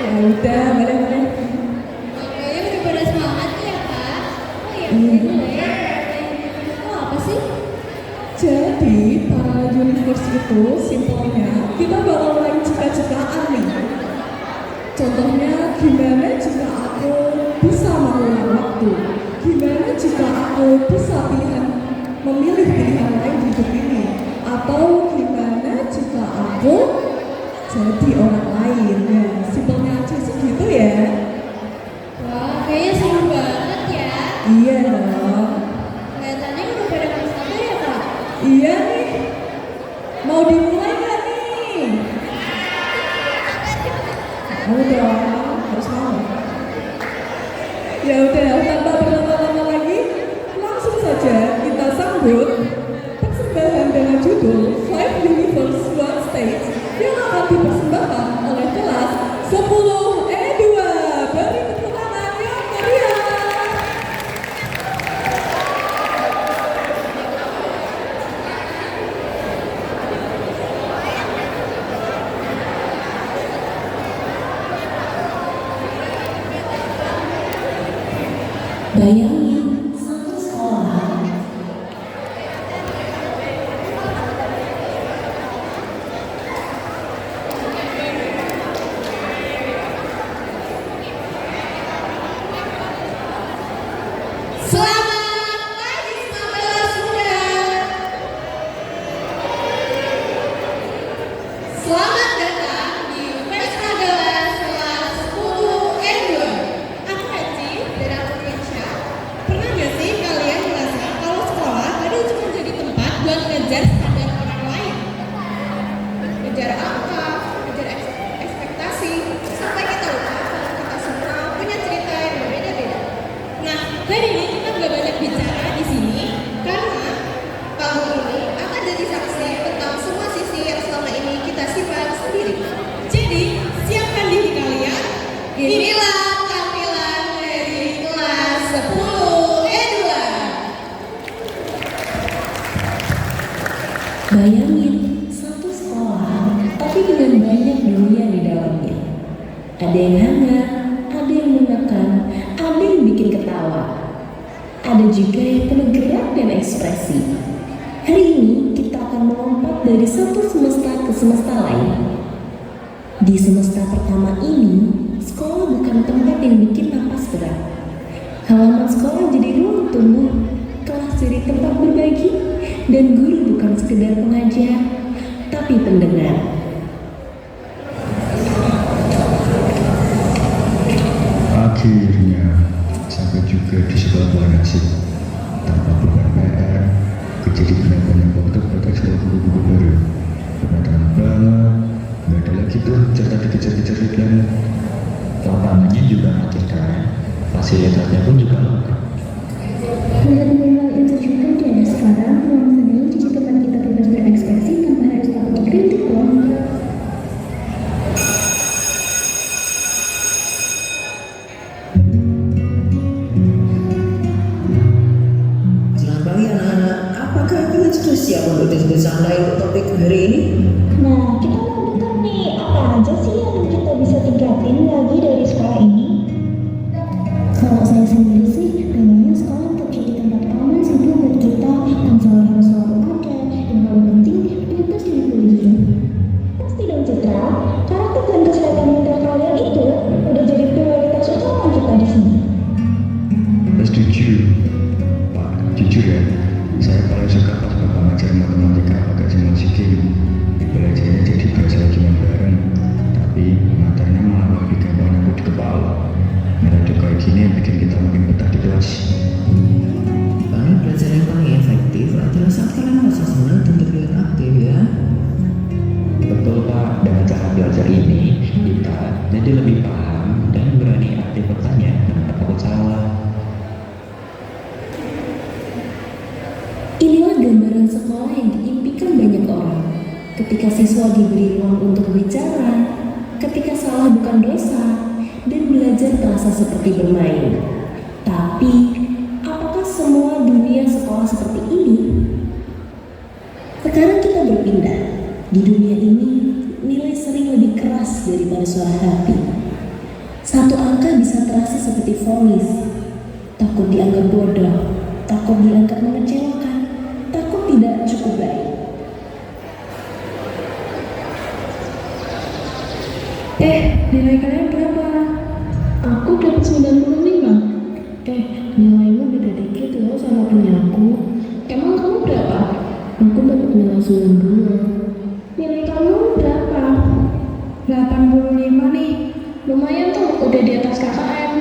Ya udah, boleh. Kayaknya udah pada semangat ya, Kak. Oh iya, Iya. itu apa sih? Jadi, para universe itu simpelnya kita bakal main cita-citaan nih. Contohnya, gimana jika aku bisa mengulang waktu? Gimana jika aku bisa memilih pilihan lain di hidup ini? Atau gimana jika aku jadi orang lain? Ya, simpelnya aja sih gitu ya. Wah, kayaknya seru banget ya. Iya dong. Kelihatannya udah pada sabar ya, Kak? Iya nih. Mau dimulai nggak nih? Mau dong, harus mau. Ya udah, tanpa berlama-lama lagi, langsung saja kita sambut persembahan dengan judul Five Universe One Stage yang akan dipersembahkan oleh kelas 10E2. Beri tepuk tangan yang meriah. Bayangin satu sekolah. Selamat pagi, 19 muda. Selamat datang di Pesta Kelas 10E2. Aku Eci dan aku Keisha. Pernah gak sih kalian merasa kalau sekolah kadang cuma jadi tempat buat ngejar standar orang lain? Ngejar angka, ngejar ekspektasi, sampai kita lupa kalau kita semua punya cerita yang berbeda-beda. Nah, hari ini kita nggak banyak bicara di sini karena tahun ini akan jadi saksi tentang semua sisi yang selama ini kita simpan sendiri. Jadi, siapkan diri kalian. Inilah tampilan dari kelas 10E2. Bayangin satu sekolah, tapi dengan banyak dunia di dalamnya. Ada yang hangat, ada yang menekan, ada yang bikin ketawa. Ada juga yang penuh gerak dan ekspresi. Hari ini kita akan melompat dari satu semesta ke semesta lain. Di semesta pertama ini, sekolah bukan tempat yang bikin napas berat. Halaman sekolah jadi ruang tumbuh, kelas jadi tempat berbagi, dan guru bukan sekedar pengajar, tapi pendengar. Akhirnya, sampai juga di sekolah Tuhan Asik. Tanpa beban PR, gue jadi punya banyak waktu buat eksplor buku-buku baru. Penasaran banget, nggak ada lagi tuh cerita dikejar-kejar deadline. Lapangannya juga makin keren, fasilitasnya pun juga lengkap. Melihat minimal itu juga ada sekarang, ruang seni jadi tempat kita bebas berekspresi tanpa harus takut dikritik loh. Selamat pagi anak-anak, apakah kalian sudah siap untuk diskusi santai untuk topik hari ini? Nah, kita mau bentuk nih, apa aja sih yang kita bisa tingkatin lagi dari sekolah ini? Kalau saya sendiri sih, pengennya sekolah tetap jadi tempat aman sambil buat kita, tanpa harus selalu ada, yang paling penting, bebas dari bullying. Pasti dong Citra, karakter dan kesehatan mental kalian itu udah jadi prioritas utama kita di sini. Setuju, Pak. Jujur ya, saya paling suka pas Bapak ngajar matematika pakai simulasi game. Belajarnya jadi berasa cuma bareng, tapi materinya malah lebih gampang nyambut di kepala. Metode kayak gini yang bikin kita makin betah di kelas. Paling belajar yang paling efektif adalah saat kalian merasa senang dan terlihat aktif ya. Betul Pak, dengan cara belajar ini kita jadi lebih paham dan berani aktif bertanya tanpa takut salah. Inilah gambaran sekolah yang diimpikan banyak orang. Ketika siswa diberi ruang untuk bicara, ketika salah bukan dosa, dan belajar terasa seperti bermain. Tapi, apakah semua dunia sekolah seperti ini? Sekarang kita berpindah. Di dunia ini, nilai sering lebih keras daripada suara hati. Satu angka bisa terasa seperti vonis. Takut dianggap bodoh, takut dianggap mengecewakan, takut tidak cukup baik. Nilai kalian berapa? Aku dapat 95. Nilaimu beda dikit loh sama punya aku. Emang kamu berapa? Aku dapat nilai 92. Nilai kamu berapa? 85 nih. Lumayan tuh, udah di atas KKM.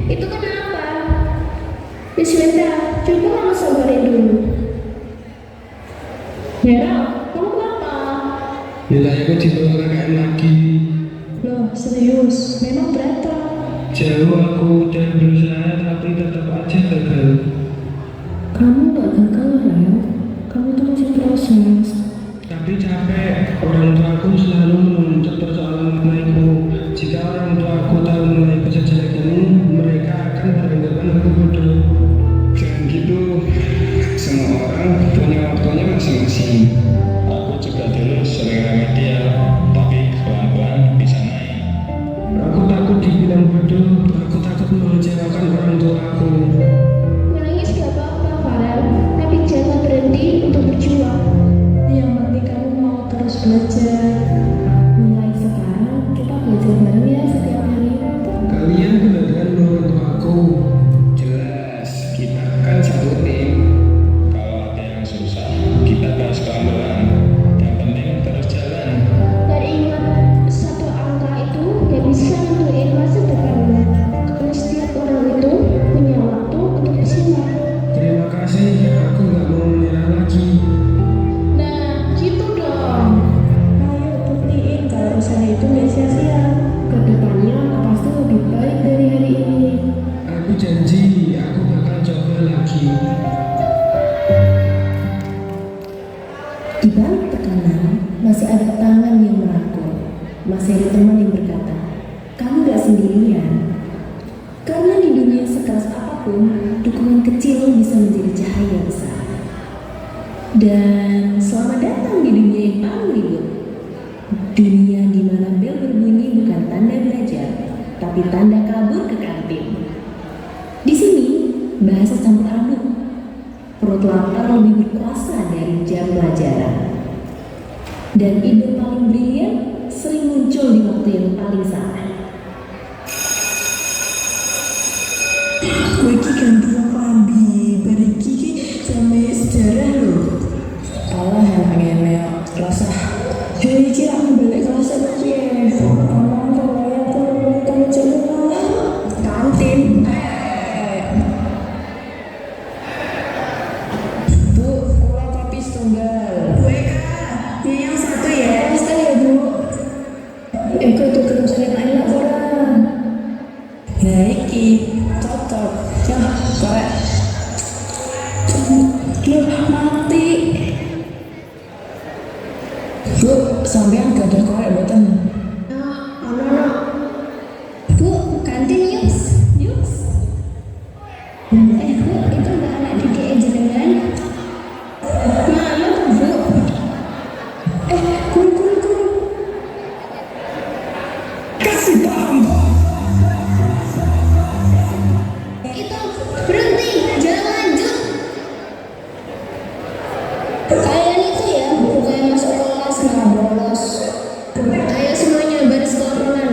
Itu kenapa? Bismillah, coba kamu sabarin dulu. Mira, kamu kenapa? Nilaiku di bawah KKM lagi. Loh, serius? Memang berapa? Jauh aku udah berusaha tapi tetap aja gagal. Kamu gak gagal, Rel. Kamu tuh masih proses. Tapi capek, orang tua aku selalu menuntut persoalan nilaiku. Jika orang tua aku tahu nilaiku sejelek ini, mereka akan beranggapan aku bodoh. Jangan gitu, semua orang punya waktunya masing-masing. Aku juga dulu sering remedial, tapi pelan-pelan bisa naik. Aku takut dibilang bodoh, aku takut mengecewakan orang tua aku. Menangis gak apa-apa, Farel. Tapi jangan berhenti untuk berjuang. Yang penting kamu mau terus belajar. Mulai sekarang, kita belajar bareng ya setiap hari. Kalian benar dengan orang tua aku. Jelas, kita kan satu tim. Kalau ada yang susah, kita bahas pelan-pelan. Yang penting terus jalan. Dan ingat, satu angka itu gak bisa nentuin masa depanmu. Karena setiap orang itu punya waktu untuk bersinar. Terima kasih, aku nggak mau menyerah lagi. Nah, gitu dong. Ayo buktiin kalau usaha itu gak sia-sia. Kedepannya pasti lebih baik dari hari ini. Aku janji, aku bakal coba lagi. Di balik tekanan, masih ada tangan yang merangkul. Masih ada teman yang berkata, kamu gak sendirian. Karena di dunia sekeras apapun, dukungan kecil bisa menjadi cahaya besar. Dan selamat datang di dunia yang paling ribut. Dunia di mana bel berbunyi bukan tanda belajar, tapi tanda kabur ke kantin. Di sini, bahasa campur aduk. Perut lapar lebih berkuasa dari jam pelajaran. Dan ide paling brilian sering muncul di waktu yang paling salah. Kowe iki ganti klambi, bareng iki sama sejarah lho. Allah yang ngene rasa. Hei, iki aku balik kelas apa piye? Omong kok ya aku kamu coba kantin. Bu, kula kopi setunggal. Gue kak, yang satu ya. Pasti ya, Bu. Aku tuh terus lihat anak orang. Nah iki cocok. Ya, korek. Loh, mati. Bu, sampean gak ada korek mboten? Ono. Bu, kantin yuk. Yuk. Bu, itu nggak anak didik jenengan. Mana tuh, Bu? Guru. Kasih paham. Itu, berhenti, jangan lanjut. Kalian itu ya, bukan masuk kelas malah bolos. Ayo semuanya baris kelompok.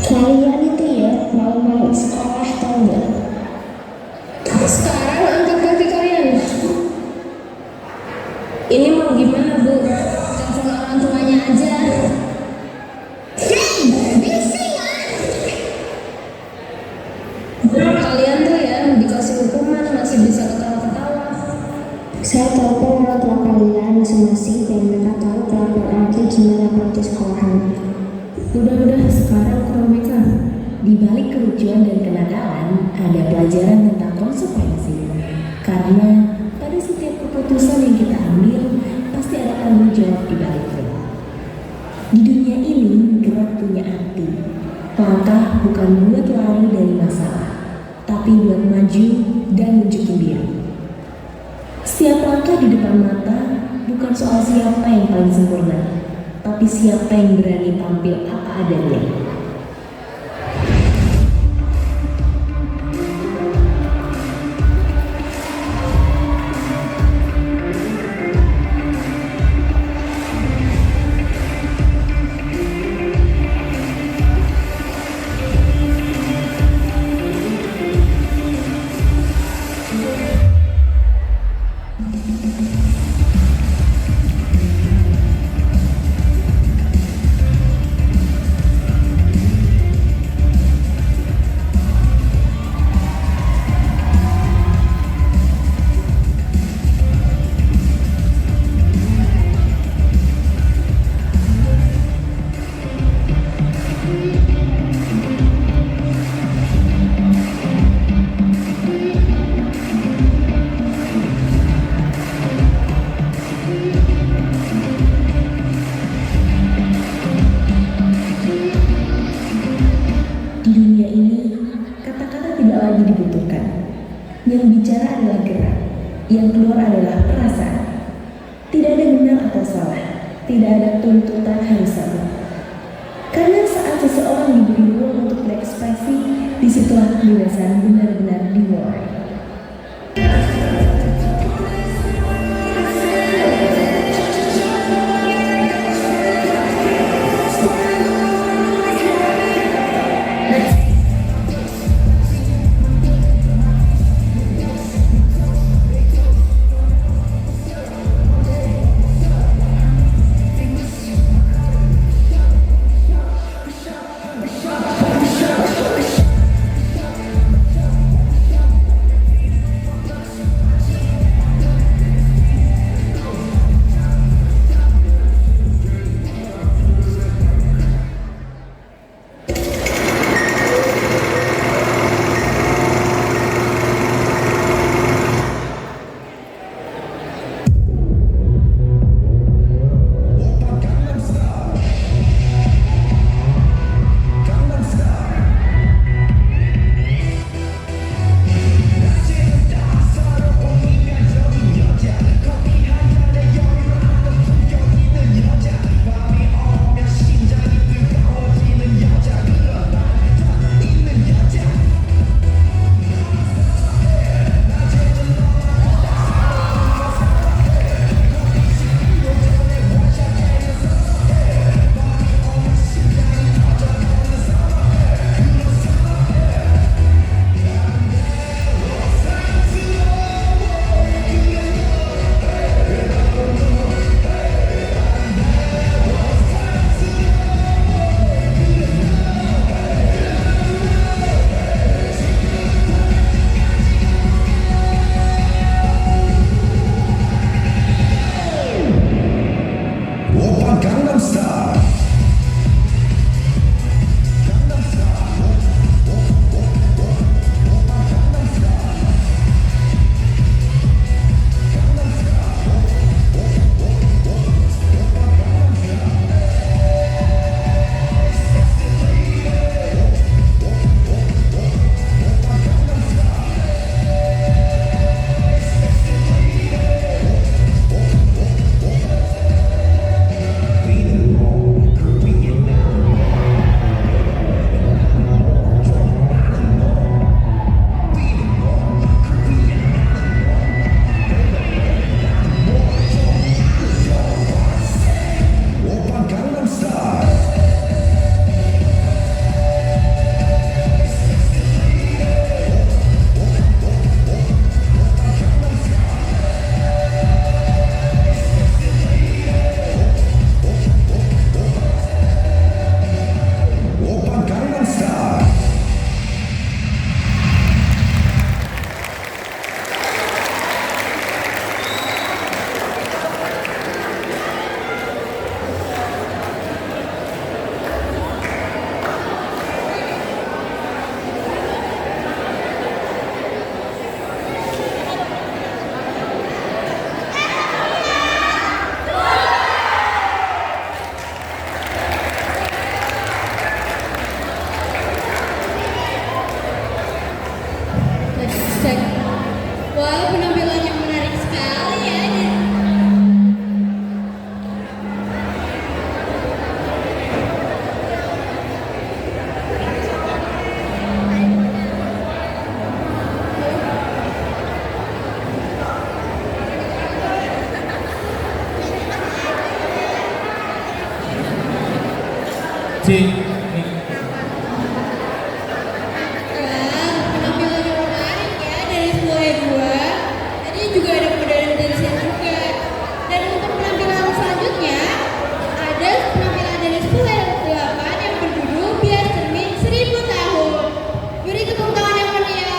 Kalian itu ya, mau sekolah tau nggak? Sekarang angkat kaki kalian. Ini mau gimana, Bu? Telepon orang tuanya aja. Hei, bising kan? Kalian tuh ya, dikasih hukuman masih bisa ketawa-ketawa. Saya telepon orang tua kalian masing-masing dan mereka tahu kelakuan Aki gimana waktu sekolahan. Udah, sekarang Kromeka. Di balik kelucuan dan kenakalan, ada pelajaran tentang konsekuensi. Karena pada setiap keputusan yang kita ambil, pasti ada tanggung jawab di baliknya. Di dunia ini, gerak punya arti. Langkah bukan buat lari dari masalah, tapi buat maju dan nunjukin diri. Setiap langkah di depan mata bukan soal siapa yang paling sempurna, tapi siapa yang berani tampil apa adanya? Di dunia ini, kata-kata tidak lagi dibutuhkan. Yang bicara adalah gerak, yang keluar adalah perasaan. Tidak ada benar atau salah, tidak ada tuntutan harus sama. Karena saat seseorang diberi ruang untuk berekspresi, disitulah kebebasan benar-benar dimulai. Cik, Penampilannya menarik ya dari semuanya gua. Tadi juga ada model dari sini juga. Dan untuk penampilan selanjutnya ada penampilan dari 10 yang berjudul Biar Cermin 1000 Tahun. Beri tepuk tangan yang meriah.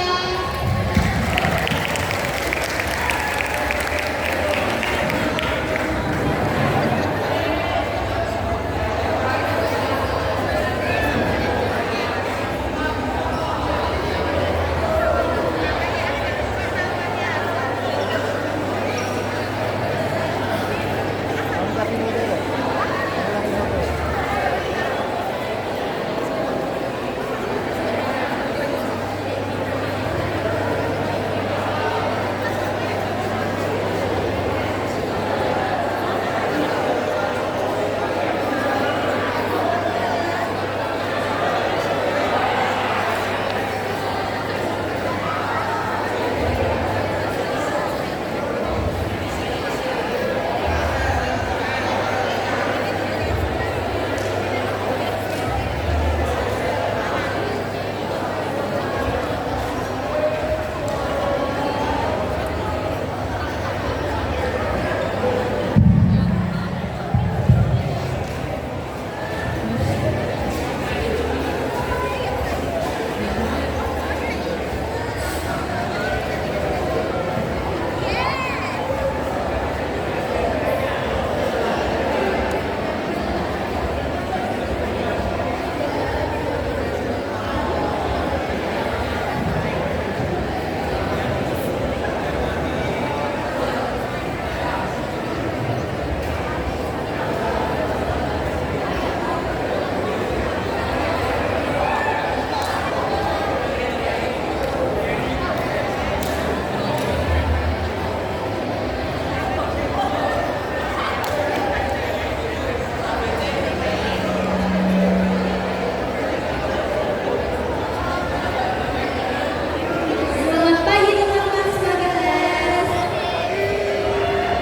Selamat pagi teman-teman sekalian.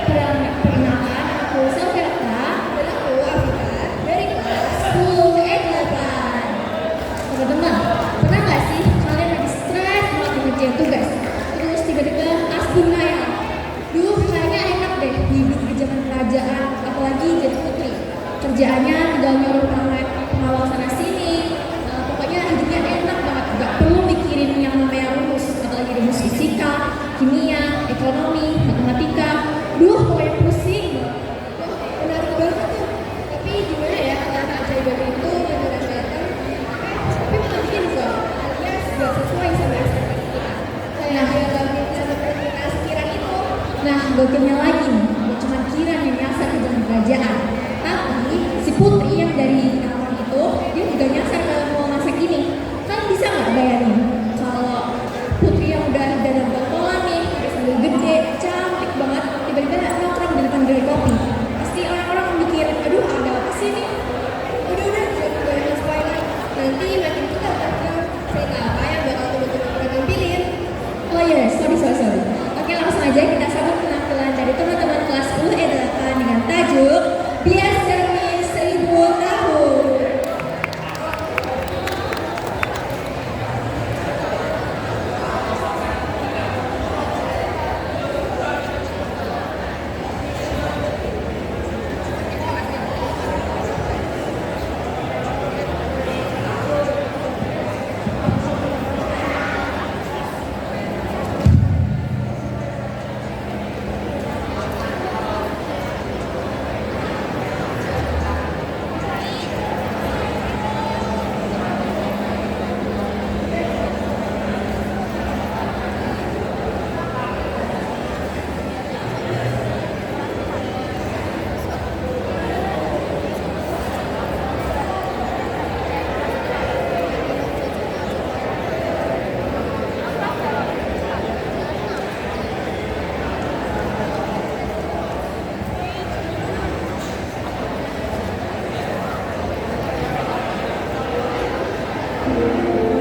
Perkenalkan aku Selverta dan aku Afita dari kelas 10E8. Teman-teman, pernah nggak sih kalian lagi stres banget ngerjain tugas, terus tiba-tiba asbun ngayal? Duh, kayaknya enak deh hidup di zaman kerajaan, apalagi jadi putri. Kerjaannya tinggal nyuruh pengawal sana sini. Pokoknya hidupnya enak banget, nggak perlu mikirin yang namanya rumus, apalagi rumus fisika, kimia, ekonomi, matematika. Duh, pokoknya pusing banget. Menarik banget tuh. Tapi gimana ya kalau keajaiban itu beneran datang? Tapi mungkin kok, alias nggak sesuai sama ekspektasi kita. Kayak dialogin sama permintaan Kiran itu. Nah, gokilnya lagi nih, gak cuma Kiran yang nyasar ke jalan kerajaan, tapi si Putri yang dari Nawang itu, dia juga nyasar kalau mau masak ini. Kalian bisa nggak bayangin kalau Putri yang udah dalam botol nih, udah sambil gede, cantik banget, tiba-tiba nongkrong di depan gerai kopi. Pasti orang-orang mikir, aduh ada apa sih nih? Udah, jangan spoiler. Nanti makin kita bakal cerita apa yang bakal teman-teman tampilin. Oh iya, sorry. Oke, langsung aja kita sambut penampilan dari teman-teman kelas 10E8 dengan tajuk Biar Cermin 1000 Tahun.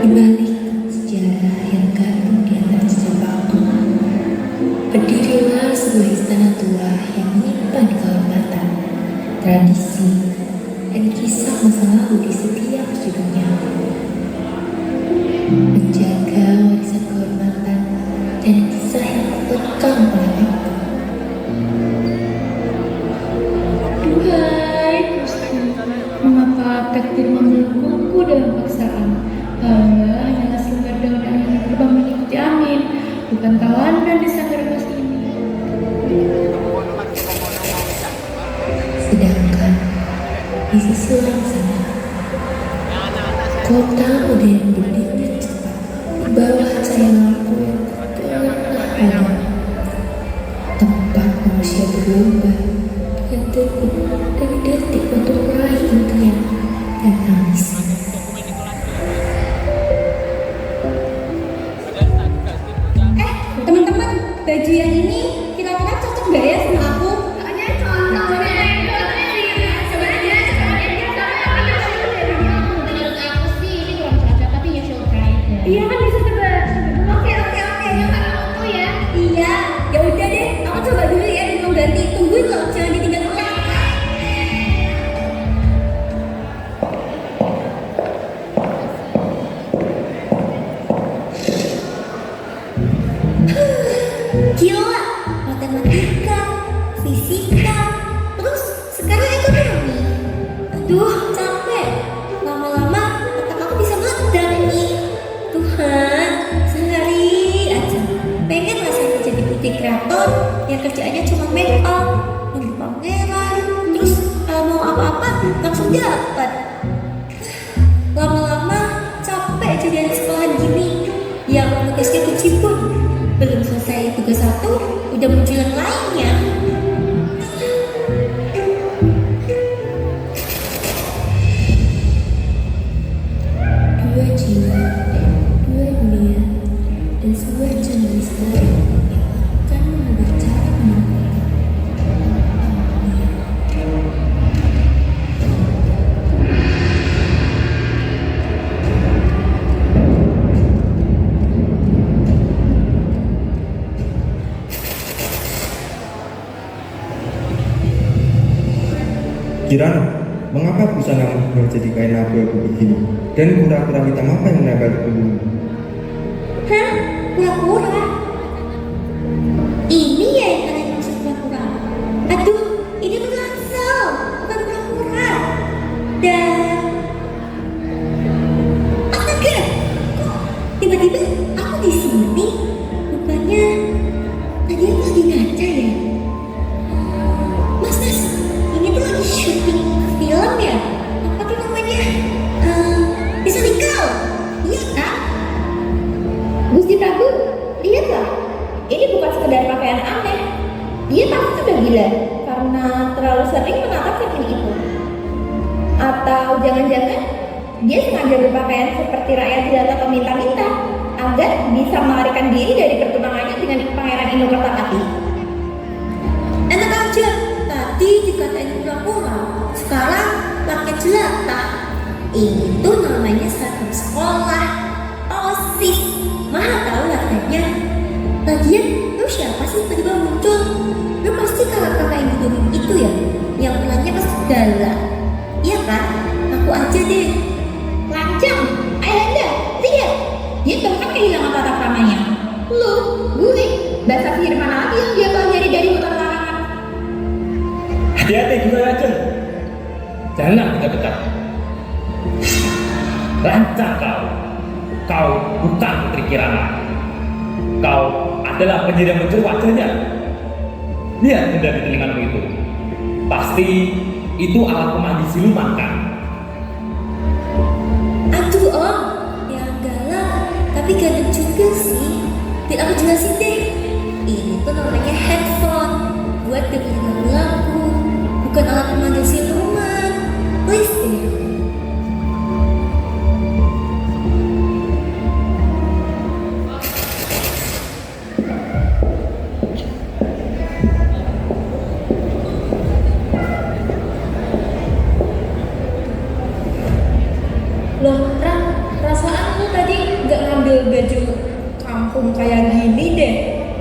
Di balik sejarah yang gantung di atas jebakku, berdirilah sebuah istana tua yang menyimpan kehormatan, tradisi, dan kisah masa lalu di setiap sudutnya. Menjaga warisan kehormatan dan kisah yang lekang oleh aku. Duhai Gusti, mengapa takdir memelukku dalam paksaan? Hamba hanyalah selembar daun angin yang terbang mengikuti angin, bukan tawanan di sangkar emas ini. Sedangkan di sisi lain sana, kota udah yang berdiri cepat di bawah cahaya lampu yang telah ada. Tempat manusia berlomba yang teguh dari detik untuk meraih impian dan ambisi. Teman-teman, baju yang ini kira-kira cocok nggak ya sama aku? Menurut aku sih ini kurang cocok, tapi you should try it. Iya kan bisa coba. Oke. Yang mana aku ya? Iya. Ya udah deh, aku coba dulu ya di ruang ganti. Tungguin loh, jangan ditinggal pulang. Gila, matematika, fisika, terus sekarang ekonomi. Aduh, capek. Lama-lama otak aku bisa meledak nih. Tuhan, sehari aja pengen rasanya jadi putri kreator yang kerjaannya cuma make up, nunggu pameran, terus kalau mau apa-apa langsung dapat. Lama-lama capek jadi anak sekolahan gini yang tugasnya kecil pun belum selesai tugas satu udah muncul yang lainnya. Dua jiwa, dua dunia, dan sebuah jenis lain yang akan mengubah cara menemukan. Kirana, mengapa busanamu berubah jadi kain abu-abu begini? Dan kura-kura hitam apa yang menempel di punggungmu? Hah? Pura-pura? Ini ya yang kalian maksud pura-pura? Aduh, ini tuh langsung, bukan pura-pura. Dan astaga, kok tiba-tiba aku di sini? Rupanya tadi aku lagi ngaca ya. Mas, ini tuh lagi syuting film ya? Apa tuh namanya? Bisa nikah? Iya kan? Gusti Prabu, lihatlah. Ini bukan sekedar pakaian aneh. Dia pasti sudah gila karena terlalu sering menatap cermin itu. Atau jangan-jangan dia sengaja berpakaian seperti rakyat jelata peminta-minta agar bisa melarikan diri dari pertunangannya dengan Pangeran Inokertapati. Enak aja, tadi dikatain pura-pura, sekarang pakai jelata. Ini tuh namanya seragam sekolah, OSIS. Mahal tahu latihannya. Lagian, lu siapa sih tiba-tiba muncul? Lu pasti kakak yang di gunung itu ya, yang pulangnya pas segala. Iya kan? Aku aja deh. Lancang, Ayanda, lihat. Dia bahkan kehilangan tata kramanya. Lu, gue, dasar sihir mana lagi yang dia pelajari dari hutan larangan? Hati-hati juga Raden. Jangan dekat-dekat. Lancang kau bukan Putri Kirana. Kau adalah penyihir yang mencuri wajahnya. Lihat benda di telingamu itu. Pasti itu alat pemanggil siluman kan? Aduh om, yang galak, tapi ganteng juga sih. Biar aku jelasin deh. Ini tuh namanya headphone, buat dengerin lagu, bukan alat pemanggil siluman. Please deh. Loh, perasaan lu tadi nggak ngambil baju kampung kayak gini deh.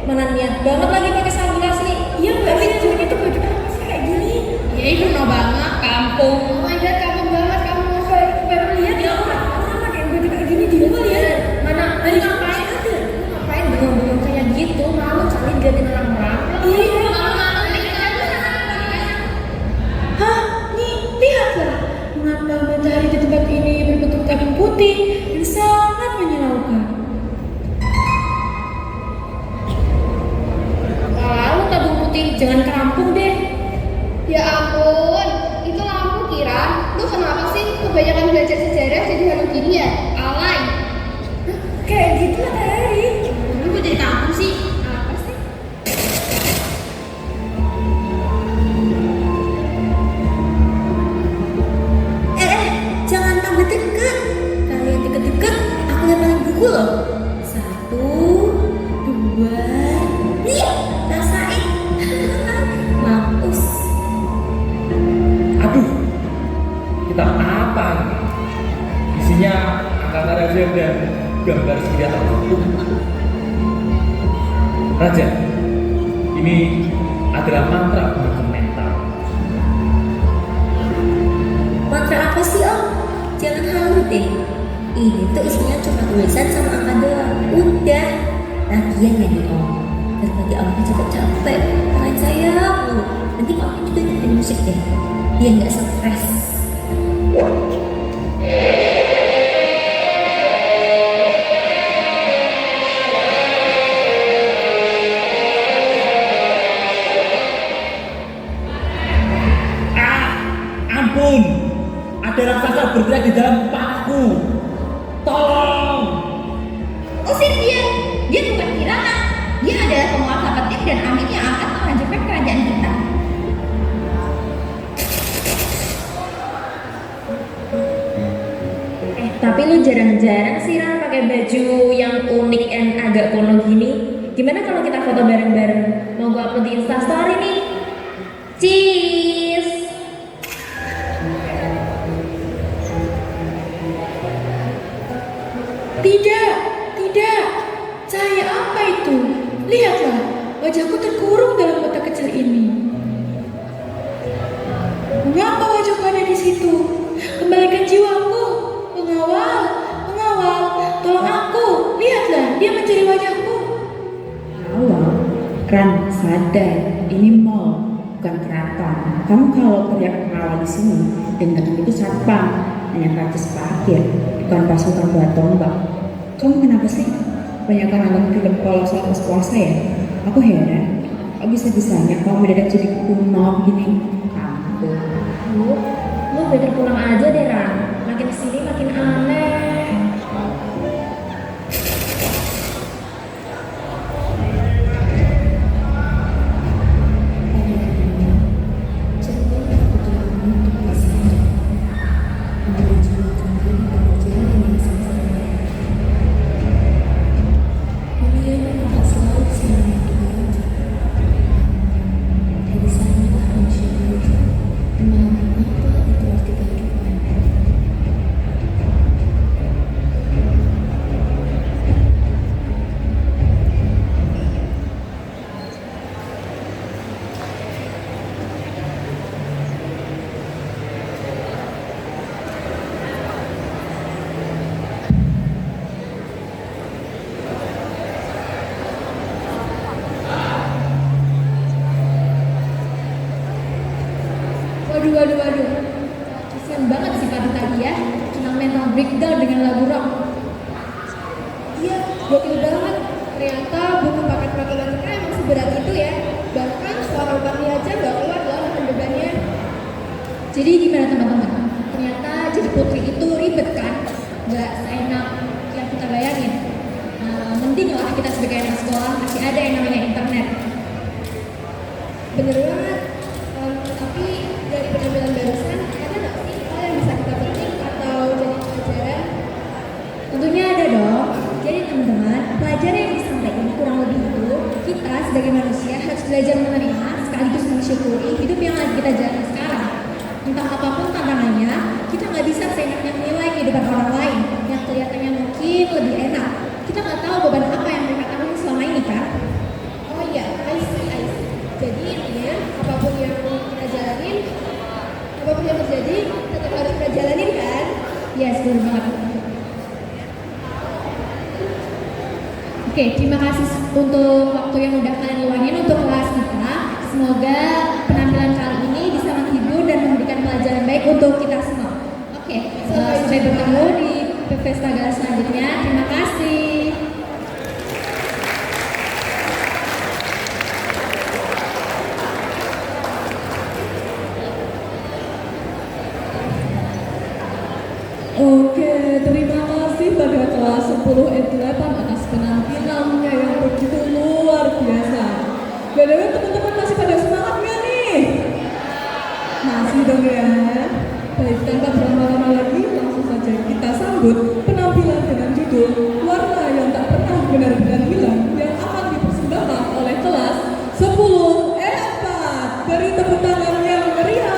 Mana niat banget lagi pakai sandal asli. Iya nggak sih, itu baju kampung kayak gini. Ya itu no banget kampung. Oh my god, kampung banget kampung. putih dan sangat menyilaukan. Lalu tabung putih, jangan kerampung deh. Ya ampun, itu lampu Kira. Lu kenapa sih kebanyakan belajar sejarah jadi halu gini ya? Alay. Kayak gitu lah Eri. Lu kok jadi kampung sih? Apa sih? Jangan tambah deket. Kalian deket-deket, aku yang paling buku loh. 1, 2, lihat, rasain. Mampus. Aduh, kita apa ini? Isinya angka raja dan gambar senjata tempur. Raja, ini adalah mantra penentu mental. Mantra apa sih Om? Jangan halu deh. Ini tuh isinya cuma tulisan sama angka doang. Udah. Lagian ya nih Om. Daripada Om capek-capek, kalian saya mulu. Nanti Om juga dengerin musik deh. Biar nggak stres. Ampun, ada raksasa bergerak di dalam kepalaku. Tolong! Usir dia. Dia bukan Kirana. Dia adalah penguasa penting dan amin yang akan menghancurkan kerajaan kita. Tapi lu jarang-jarang sih Ran pakai baju yang unik dan agak kuno gini. Gimana kalau kita foto bareng-bareng? Mau gua upload di Instastory nih. Cheers. Tidak, tidak. Cahaya apa itu? Lihatlah, wajahku terkurung dalam kotak kecil ini. Mengapa wajahku ada di situ? Kembalikan jiwaku. Pengawal, pengawal, tolong aku. Lihatlah, dia mencari wajahku. Halo, Ran, sadar. Ini mall, bukan keraton. Kamu kalau teriak pengawal di sini, dan datang itu satpam, hanya karcis parkir, bukan pasukan buat tombak. Kamu kenapa sih? Banyak nonton film polos pas puasa ya? Aku heran. Kok bisa-bisanya kamu mendadak jadi kuno begini? Kamu. Lu better pulang aja deh Ran. Makin kesini makin aneh. Waduh. Kasian banget sih Padu tadi ya. Kena mental breakdown dengan lagu rock. Iya, gokil banget. Ternyata buku paket matematika emang seberat itu ya. Bahkan suara upahnya aja gak keluar loh nahan bebannya. Jadi gimana teman-teman? Ternyata jadi putri itu ribet kan? Gak seenak yang kita bayangin. Mending lah kita sebagai anak sekolah masih ada yang namanya internet. Bener banget. Tapi dari penampilan barusan ada nggak sih hal yang bisa kita petik atau jadi pelajaran? Tentunya ada dong. Jadi teman-teman, pelajaran yang disampaikan kurang lebih itu kita sebagai manusia harus belajar menerima sekaligus mensyukuri hidup yang lagi kita jalani sekarang. Entah apapun tantangannya, kita nggak bisa seenaknya menilai kehidupan orang lain yang kelihatannya mungkin lebih enak. Kita nggak tahu beban apa yang mereka tanggung selama ini kan? Oh iya, I see. Jadi intinya apapun yang kita jalanin, apapun yang terjadi tetap harus kita jalanin kan? Yes, benar banget. Oke, terima kasih untuk waktu yang udah kalian luangin untuk kelas kita. Semoga penampilan kali ini bisa menghibur dan memberikan pelajaran baik untuk kita semua. Oke, sampai bertemu di ke pesta gala selanjutnya. Terima kasih. Oke, terima kasih pada kelas 10 E8 atas penampilannya yang begitu luar biasa. BTW teman-teman masih pada semangat nggak nih? Masih dong ya. Baik, tanpa berlama-lama lagi, langsung saja kita sambut penampilan dengan judul Warna yang Tak Pernah Benar-Benar Hilang yang akan dipersembahkan oleh kelas 10 E4. Beri tepuk tangan yang meriah.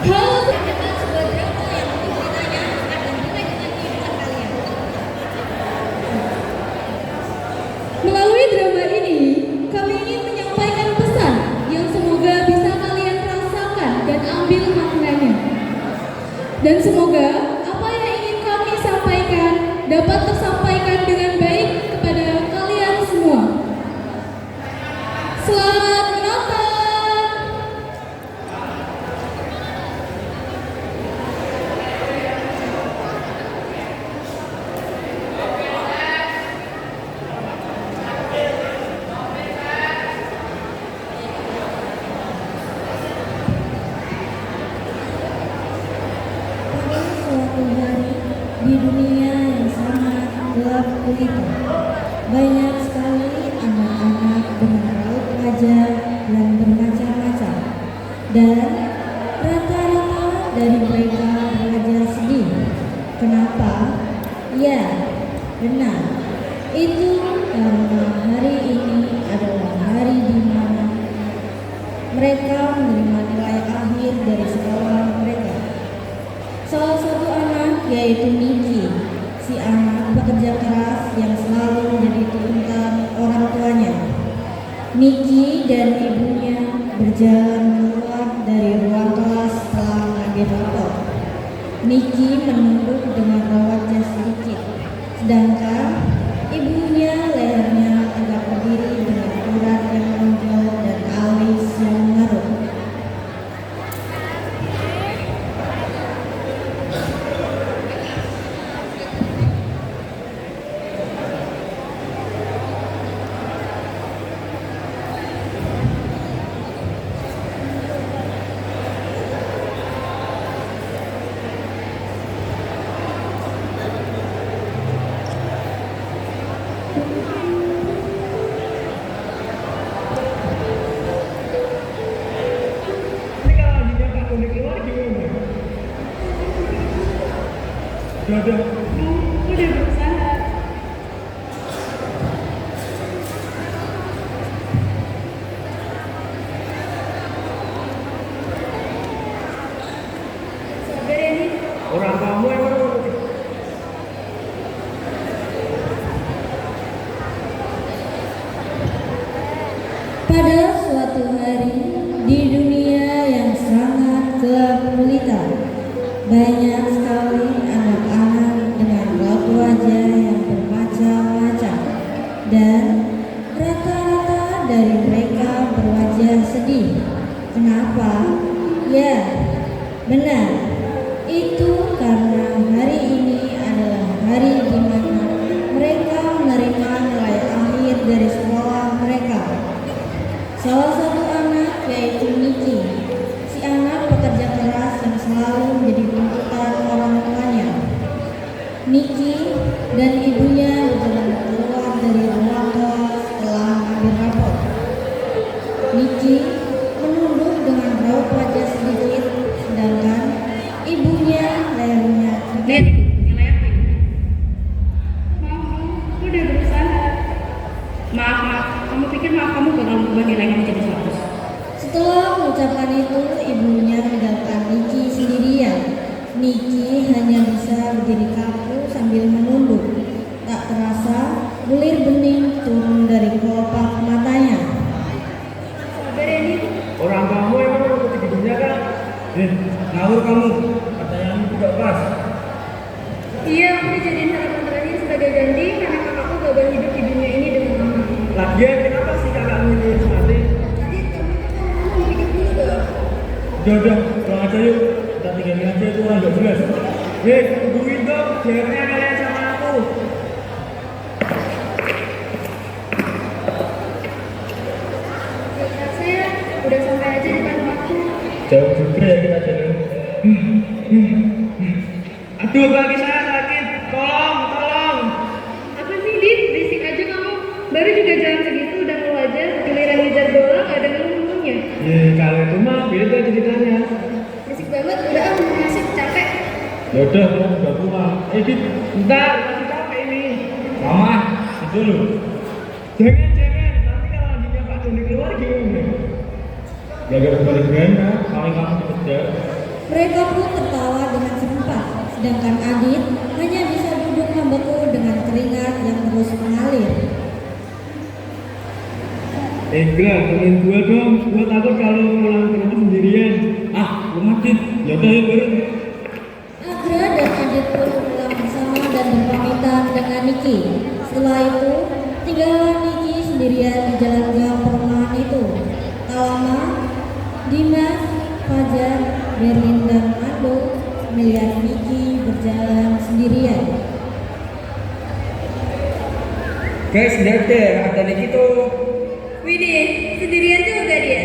Halo teman-teman, sebuah drama yang ceritanya akan mulai dengan kehidupan kalian. Melalui drama ini, kami ingin menyampaikan pesan yang semoga bisa kalian rasakan dan ambil maknanya. Dan semoga apa yang ingin kami sampaikan dapat tersampaikan dengan baik kepada kalian semua. Selamat menonton! Pada suatu hari di dunia yang sangat gelap gulita, banyak sekali anak-anak dengan raut wajah yang bermacam-macam, dan rata-rata dari mereka wajah sedih. Kenapa? Ya, benar. Itu karena hari ini adalah hari di mana mereka menerima nilai akhir dari sekolah mereka. Salah satu anak yaitu Niki, si anak pekerja keras yang selalu menjadi tuntutan orang tuanya. Niki dan ibunya berjalan keluar dari ruang kelas setelah mengambil rapor. Niki menunduk dengan rawatnya sedikit, sedangkan ibunya lehernya tegak berdiri dengan urat yang menonjol dan alis yang mengerut. Udah. Udah berusaha. Sabar ya nih. Orang kamu yang mana? Pada suatu hari di dunia yang sangat gelap gulita, banyak sekali anak-anak dengan raut wajah yang bermacam-macam dan rata-rata dari mereka berwajah sedih. Kenapa? Ya, benar. Itu karena hari ini adalah hari di mana mereka menerima nilai akhir dari sekolah mereka. Salah satu anak yaitu Niki. Si anak pekerja keras yang selalu menjadi tuntutan orang tuanya. Niki dan ibunya berjalan keluar dari ruang kelas setelah mengambil rapor. Niki menunduk dengan raut wajah sedikit, sedangkan ibunya lehernya Nen, nilai apa ini? Aku udah berusaha. Maaf, kamu pikir maaf kamu bakal merubah nilai kamu jadi 100? Setelah mengucapkan itu, ibunya meninggalkan Niki sendirian. Niki hanya bisa berdiri kaku sambil menunduk. Tak terasa, bulir bening turun dari kelopak matanya. Sabar ya, Nin. Orang kamu emang udah segitunya kan? Ngawur kamu, pertanyaanmu tidak pas. Iya, aku dijadiin harapan terakhir sebagai ganti karena kakakku gagal hidup di dunia ini dengan aman. Lagian kenapa sih kakakmu ini mati? Tadi kamu ngomong hidup dulu dong. Udah, pulang aja yuk. Kita tinggalin aja itu orang gak jelas. Tungguin dong, biarnya kalian sama aku. Saya udah sampai aja di depan aku. Jauh juga ya kita jalan. Aduh, kaki saya sakit. Tolong. Apa sih, Dit? Berisik aja kamu. Baru juga jalan segitu udah mau aja. Giliran ngejar bola gak ada ngomongnya. Kalau itu mah beda ceritanya. Berisik banget. Udah aku masuk capek. Yaudah, kita udah pulang. Dit, bentar, masih capek ini. Mama, itu dulu. Jangan. Nanti kalau anjingnya Pak Doni keluar gimana? Ya gak balik gana, paling kamu kerja. Mereka pun tertawa dengan serempak, sedangkan Adit hanya bisa duduk membeku dengan keringat yang terus mengalir. Gila, temenin gue dong. Gue takut kalau pulang ke rumah sendirian. Rumah Dit. Yaudah, yuk bareng. Agra dan Adit pun pulang bersama dan berpamitan dengan Niki. Setelah itu, tinggallah Niki sendirian di jalan gang perumahan itu. Tak lama, Dimas, Fajar, Berlin, dan Mando melihat Niki berjalan sendirian. Guys, lihat deh, ada Niki tuh. Widih, sendirian juga dia.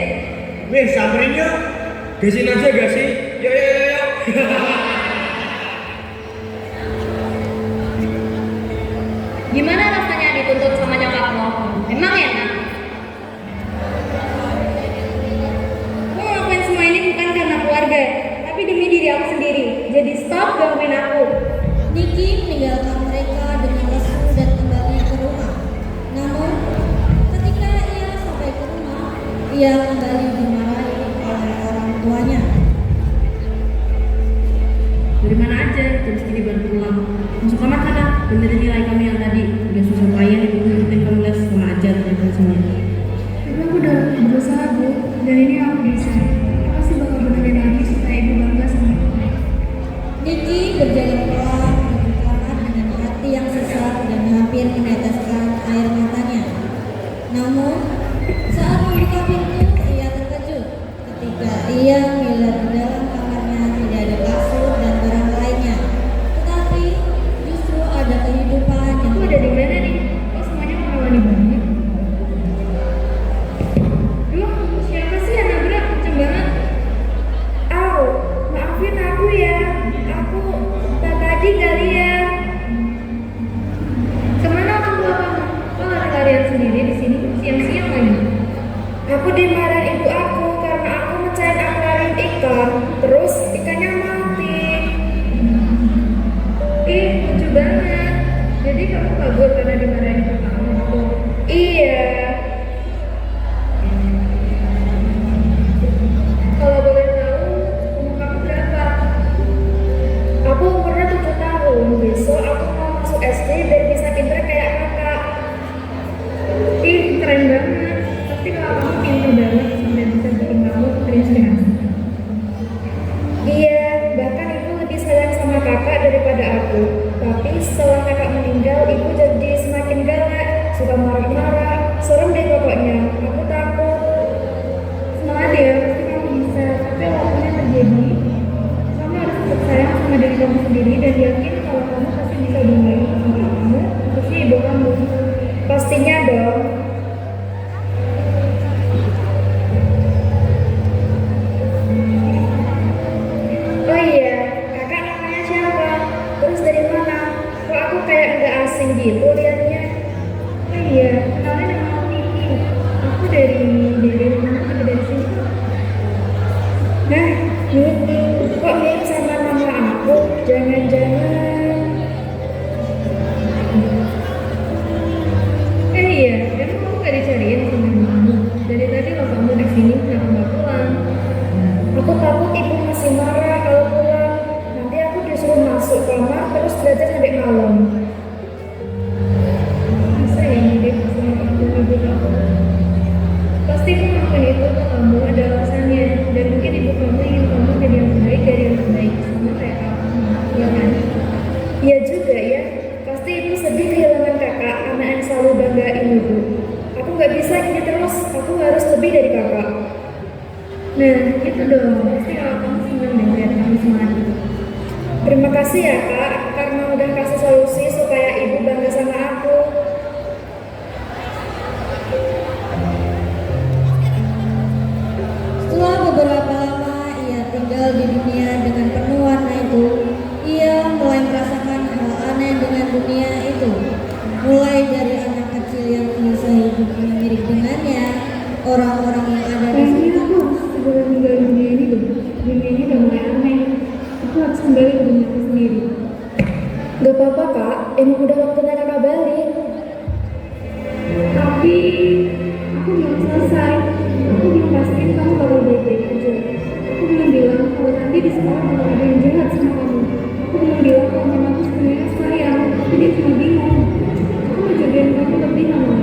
Samperin yuk. Gasin aja gak sih? Yuk. Gimana rasanya dituntut sama nyokap lo? Emang enak? Gue ngelakuin semua ini bukan karena keluarga, tapi demi diri aku sendiri. Jadi stop gangguin aku. Niki meninggalkan mereka dengan lesu dan kembali ke rumah. Namun, ketika ia sampai ke rumah, ia kembali dimarahi oleh orang tuanya. Dari mana aja, jam segini baru pulang. Masuk kamar sana, benerin nilai kami yang tadi. Udah susah payah ikutin kamu les sama ajar dan semuanya. Tapi aku udah berusaha, Bu. Dan ini aku bisa. Aku pasti bakal benerin lagi supaya ibu bangga sama aku. Niki berjalan pelan menuju kamar dengan hati yang sesak dan hampir meneteskan air matanya. Namun, saat membuka pintu, ia terkejut ketika ia melihat di dalam kamarnya tidak ada kasur dan barang lainnya, tetapi justru ada kehidupan yang Aku ada di mana nih? Kok semuanya merawani banget? Duh, siapa sih yang nabrak? Kenceng banget. Au, maafin aku ya. Aku tadi nggak lihat. Kemana orang tua kamu? Kok lari-larian sendiri di sini? Siang-siang lagi. Aku dimarahin ibu aku karena aku mecahin akuarium ikan. kamu sendiri dan yakin kalau kamu pasti bisa banggain sama kamu, khususnya ibu kamu. Pastinya dong. Oh iya, kakak namanya siapa? Terus dari mana? Kok aku kayak nggak asing gitu liatnya? Oh iya, kenalin nama aku Niki. Aku dari rumah juga dari sini. Nah, Niki, kok mirip sama nama aku? Jangan-jangan... Iya, emang kamu gak dicariin sama kamu? Dari tadi lo kamu di sini kenapa nggak pulang? Aku takut ibu masih marah kalau pulang. Nanti aku disuruh masuk kamar terus belajar sampai malam. Bisa ya mirip sama kamu ibu kamu? Pasti aku ngelakuin itu ke kamu ada alasannya. Dan mungkin ibu kamu ingin kamu jadi yang terbaik dari yang terbaik sama kayak kamu, ya kan? Iya juga ya. Pasti ibu sedih kehilangan kakak, anak yang selalu banggain ibu. Aku nggak bisa gini terus. Aku harus lebih dari kakak. Nah, gitu dong. Pasti kalau kamu senang deh lihat kamu semangat gitu. Terima kasih ya kak, karena udah kasih solusi supaya ibu bangga sama aku. Setelah beberapa lama ia tinggal di dunia dengan penuh warna itu, ia mulai merasakan hal aneh dengan dunia itu. Mulai dari anak kecil yang merasa hidupnya mirip dengannya, orang-orang yang ada di Kayaknya sekitar. aku harus segera tinggal dunia ini dong. Dunia ini udah mulai aneh. Aku harus kembali ke duniaku sendiri. Gak apa-apa kak, emang udah waktunya kakak balik. Tapi aku belum selesai. Aku belum pastiin kamu bakal baik-baik aja. Aku belum bilang kalau nanti di sekolah bakal ada yang jahat sama kamu. Aku belum bilang kalau mamaku sebenarnya sayang, tapi dia cuma bingung. Aku mau jagain kamu lebih lama.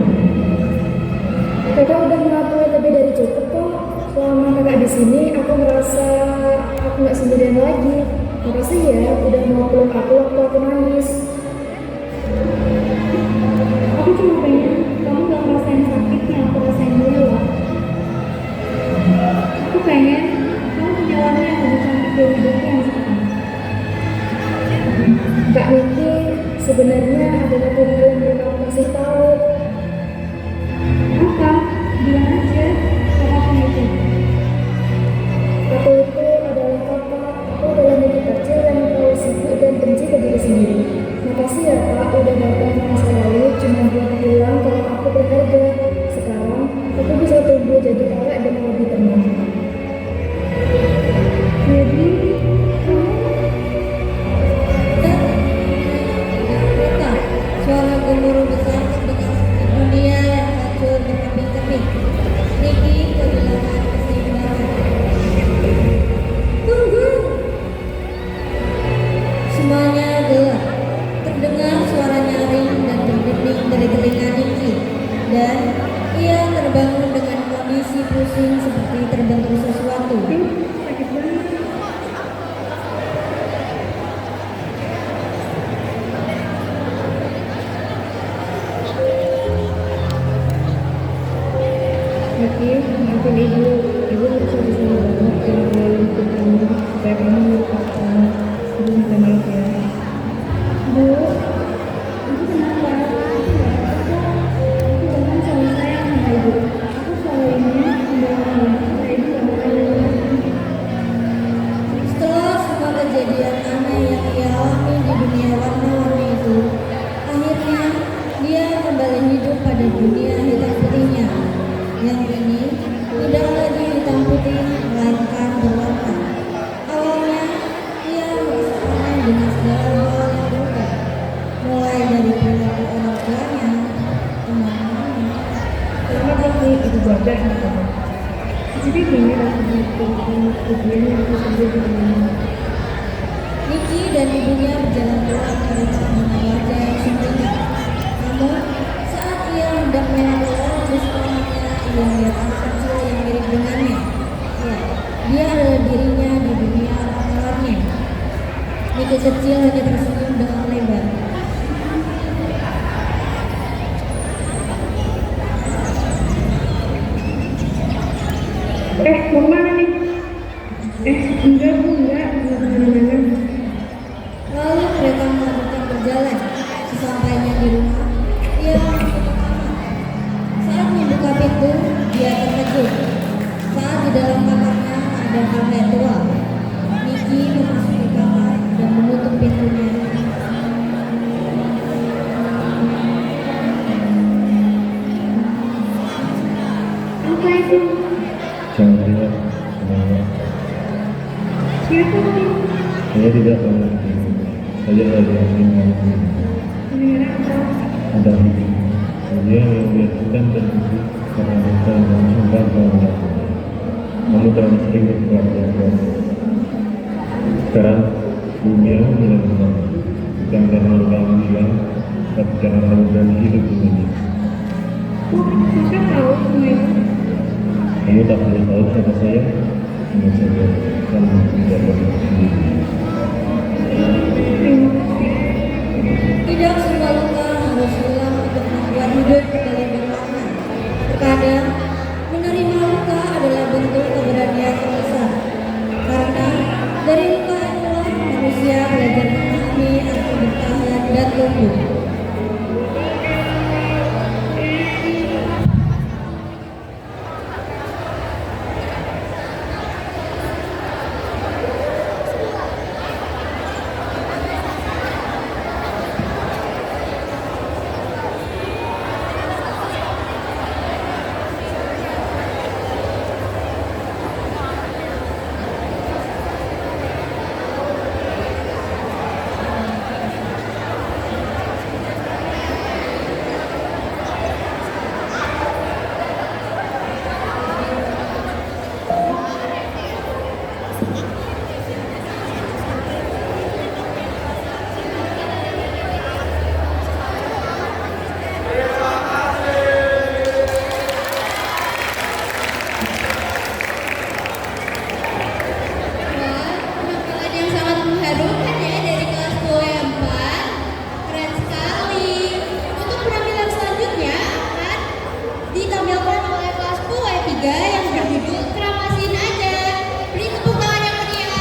Kakak udah ngelakuin lebih dari cukup kok. Selama kakak di sini, aku merasa aku nggak sendirian lagi. Makasih ya, udah mau peluk aku waktu aku nangis. Aku cuma pengen kamu gak ngerasain sakit yang aku rasain dulu lah. Aku pengen kamu punya warna yang lebih cantik dari hidupku yang sekarang. Kak Niki, sebenarnya ada satu hal yang belum aku kasih tahu. Apa? Bilang aja. Apapun itu. Aku itu adalah kakak. Aku adalah Niki kecil yang tahu sibuk dan benci ke diri sendiri. Makasih ya kak, udah datang ke masa lalu cuma buat bilang kalau aku berharga. Sekarang, aku bisa tumbuh jadi awet dan lebih tenang. Jadi, Dan kereta, suara gemuruh besar terdengar di dunia yang hancur berkeping-keping. Niki kehilangan keseimbangan. Tunggu! Semuanya gelap. Terdengar suara nyaring dan berdinding dari telinga Niki. Dan ia terbangun dengan kondisi pusing seperti terbentur sesuatu. sakit banget. Niki, maafin ibu. Ibu merasa bersalah banget yang terlalu ikut kamu supaya kamu melupakan. Ibu minta maaf ya. Bu, aku kenapa? Aku gak apa-apa. Aku bahkan selalu sayang sama ibu. Aku selalu ingin membawa ibu supaya ibu gak bakal lagi. Setelah semua kejadian aneh yang ia alami di dunia warna-warni itu, akhirnya dia kembali hidup pada dunia hitam putihnya. Yang ini tidak lagi hitam putih, melainkan berwarna. Awalnya ia merasa aneh dengan segala hal yang berubah, mulai dari perilaku orang tuanya, teman-temannya. Terima kasih, itu jaga sama kamu. Jadi gini rasanya kemudian yang aku sebut dengan Niki dan ibunya berjalan pulang ke rumah dengan wajah yang sumringah. Namun, saat ia hendak melewati di sekolahnya, ia melihat anak kecil yang mirip dengannya. Ya, dia adalah dirinya di dunia warna-warni. Niki kecil hanya tersenyum dengan lebar. mau kemana nih? Enggak bu, enggak kemana-mana. Jangan lihat semuanya. Siapa tuh? Saya tidak mengerti. Saya hanya ingin mengerti. Mendengar apa? Ada ini. Dia yang menyatukan dan hidup karena mereka yang sumpah bahwa kamu terlalu sering berkeluarga. Sekarang dunia mulai berubah. Bukan karena kamu hilang, tapi karena kamu berani hidup dengannya. Sasha tahu semua itu. Kamu tak perlu tahu siapa saya, hanya saja kamu tidak perlu sendiri. Terima kasih. Tidak semua luka harus hilang untuk membuat hidup kembali berwarna. Terkadang, menerima luka adalah bentuk keberanian terbesar. Karena dari luka itulah manusia belajar memahami arti bertahan dan tumbuh. Penampilan yang sangat mengharukan ya dari kelas PUE 4. Keren sekali. Untuk penampilan selanjutnya akan ditampilkan oleh kelas PUE 3 yang berjudul Keramasin Aja. Beri tepuk tangan yang meriah.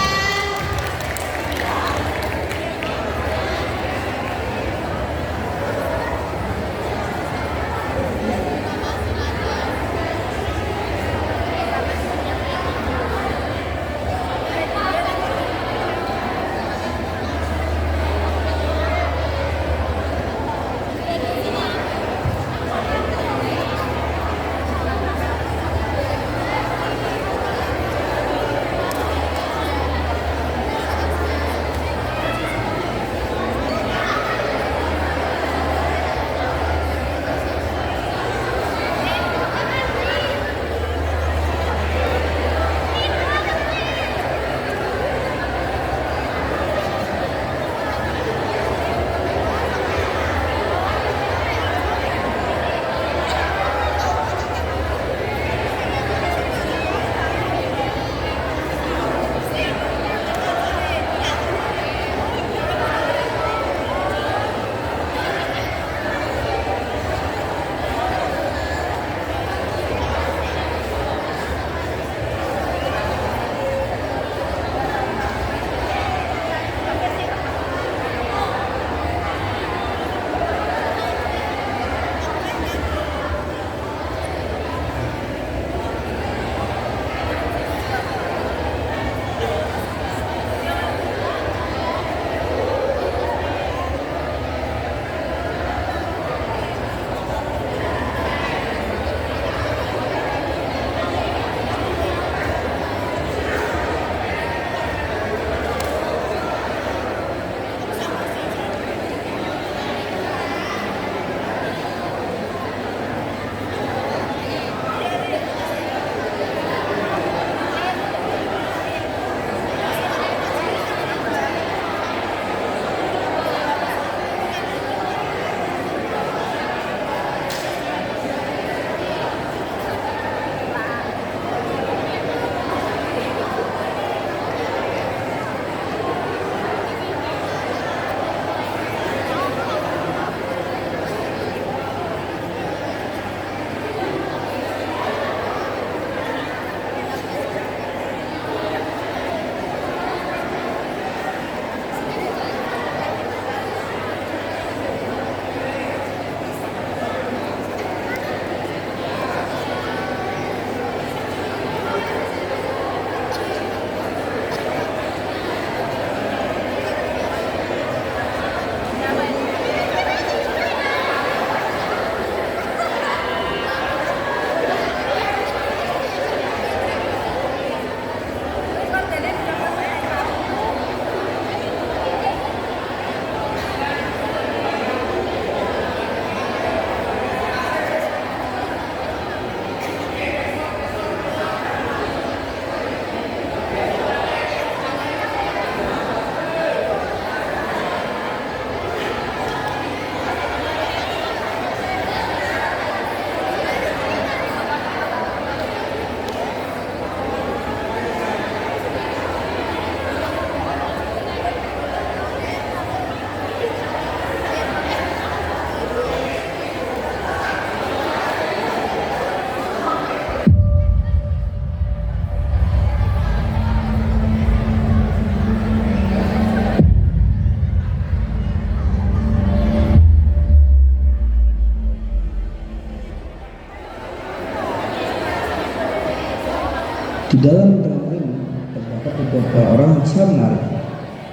Di dalam drama ini terdapat beberapa orang yang sangat menarik.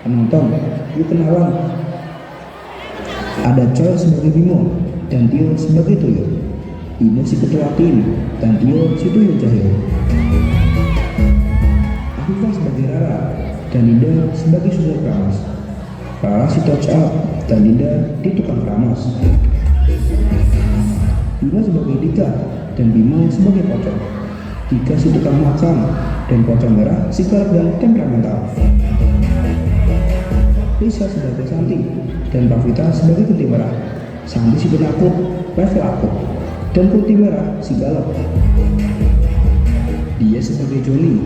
Penonton, yuk kenalan. Ada Choi sebagai Bimo dan Tio sebagai Toyo. Bimo si ketua tim dan Tio si Toyo Cahyo. Afifah sebagai Rara dan Linda sebagai Suster Keramas. Rara si touch up dan Linda di tukang keramas. Bimo sebagai Dika dan Bimo sebagai pocong. Dika si tukang makan dan pocong merah si galak dan temperamental. Lisa sebagai Santi dan Pavita sebagai Putih Merah. Santi si penakut, level akut, dan Putih Merah si galak. Dia sebagai Joni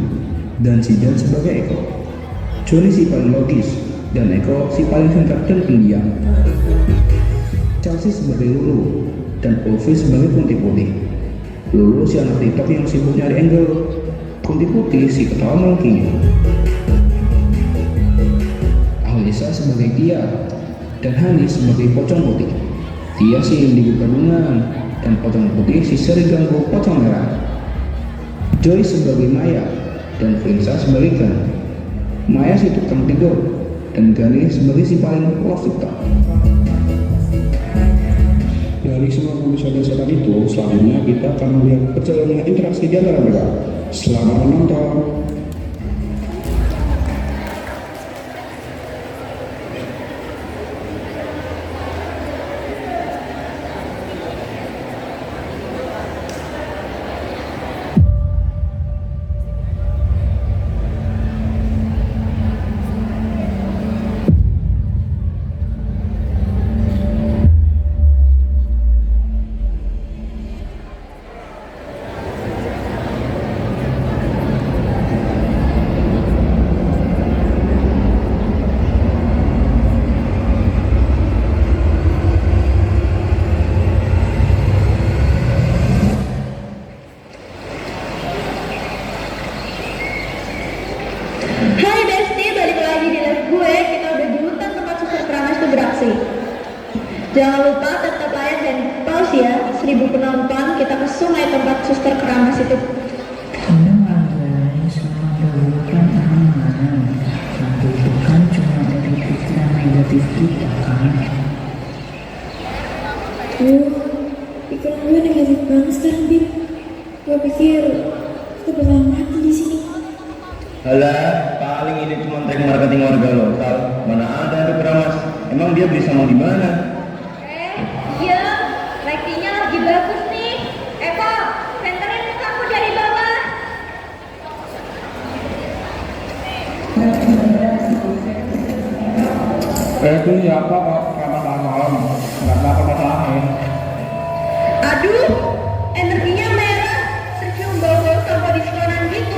dan si Dan sebagai Eko. Joni si paling logis dan Eko si paling singkat dan pendiam. Chelsea sebagai Lulu dan Ulfi sebagai Putih-Putih. Lulu si anak TikTok yang sibuk nyari angle. Putih-Putih si ketawa melengking. Alisa sebagai Tia dan Hani sebagai pocong putih. Tia si indigo gadungan dan pocong putih si sering ganggu pocong merah. Joy sebagai Maya dan Vinsa sebagai Gan. Maya si tukang tidur dan Gani sebagai si paling love TikTok. Dari semua episode setan itu, selanjutnya kita akan melihat perjalanan interaksi di antara mereka. Selamat menonton. Hai Besti, balik lagi di live gue. Kita udah di hutan tempat Suster Keramas itu beraksi. Jangan lupa tetap layar dan pause ya. 1000 penonton, kita ke sungai tempat Suster Keramas itu. Tenang guys, semua dulu kan aman. Nanti itu kan cuma dari pikiran negatif kita kan. Pikiran gue negatif banget sekarang, Bim. Gue pikir kita bakalan mati di sini. Halah, paling ini cuma trik marketing warga lokal. Mana ada Hantu Keramas? Emang dia beli sama di mana? Iya, ratingnya lagi bagus nih. Eko, senterin kamu dari bawah. Itu siapa kok keramas malam? Nggak apa masalahnya. Aduh, energinya merah. Tercium bau-bau sampah diskonan gitu.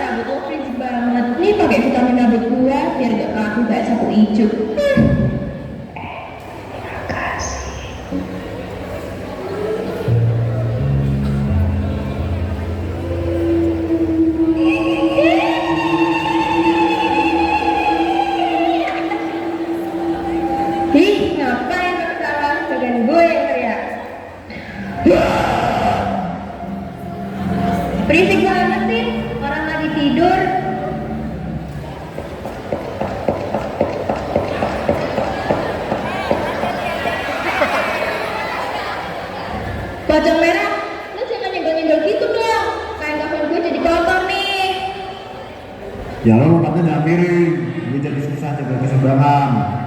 Rambut lo cringe banget. Nih pakai vitamin rambut gua biar gak kaku kayak sapu hijau. Ih, ngapain ketawa? Bagian gue yang teriak. Berisik banget sih, orang lagi tidur. Pocong merah, lu jangan nyenggol-nyenggol gitu dong. Kain kafan gue jadi kotor nih. Ya lo lompatnya jangan miring, gue jadi susah jaga keseimbangan.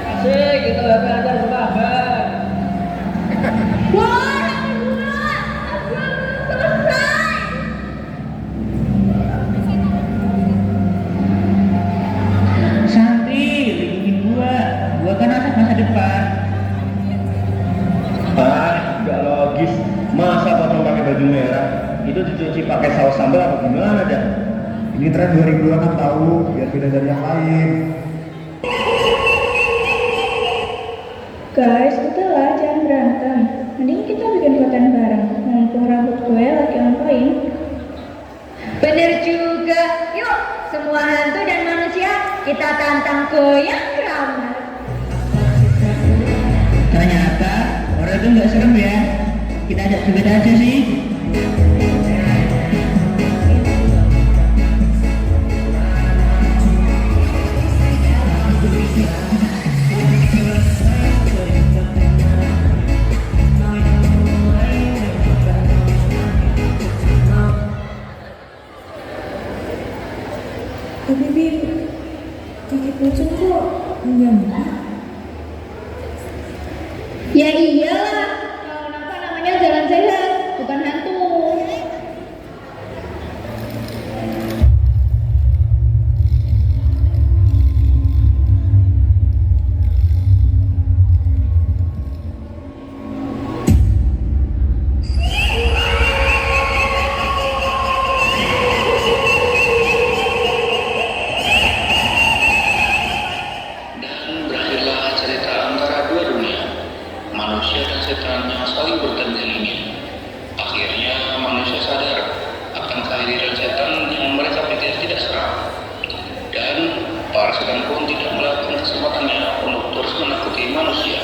Asik, kita udah belajar bersabar. Wah, aku belum selesai. Santi, lindungin gua kan anak masa depan. Nggak logis. Masa pocong pakai baju merah? Itu dicuci pakai saus sambal apa gimana dah? Ini tren 2026 tahu, biar beda dari yang lain. Guys, udahlah, jangan berantem. Mending kita bikin konten bareng. Mumpung rambut gue lagi on point. Bener juga. Yuk, semua hantu dan manusia kita tantang goyang drama. Ternyata orang itu nggak serem ya. Kita ajak joget aja sih. Tapi Bin, kaki pocong kok nyamuk? Ya iyalah, kalau nampak namanya jalan sehat, bukan hantu. Berakhirlah cerita antara dua dunia, manusia dan setan yang saling bertanding. Akhirnya manusia sadar akan kehadiran setan yang mereka pikir tidak seram, dan para setan pun tidak melakukan kesempatannya untuk terus menakuti manusia.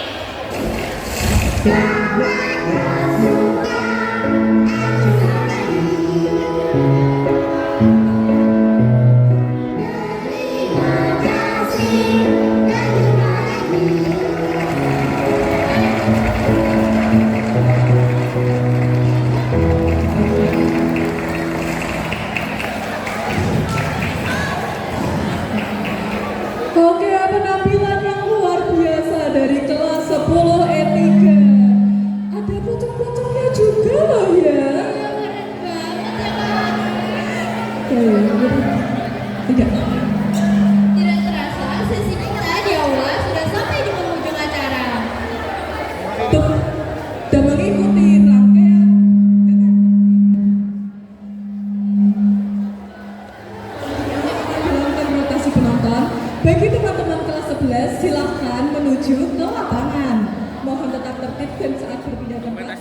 Oke, penampilan yang luar biasa dari kelas 10 etika. Ada pocong-pocongnya juga loh ya. Tidak. Tidak terasa, sesi kita di aula sudah sampai di penghujung acara. Tuh, dan mengikuti rangkaian dengan rotasi penonton. Bagi teman-teman kelas 11, silahkan menuju ke lapangan. Mohon tetap tertib dan saat berpindah tempat.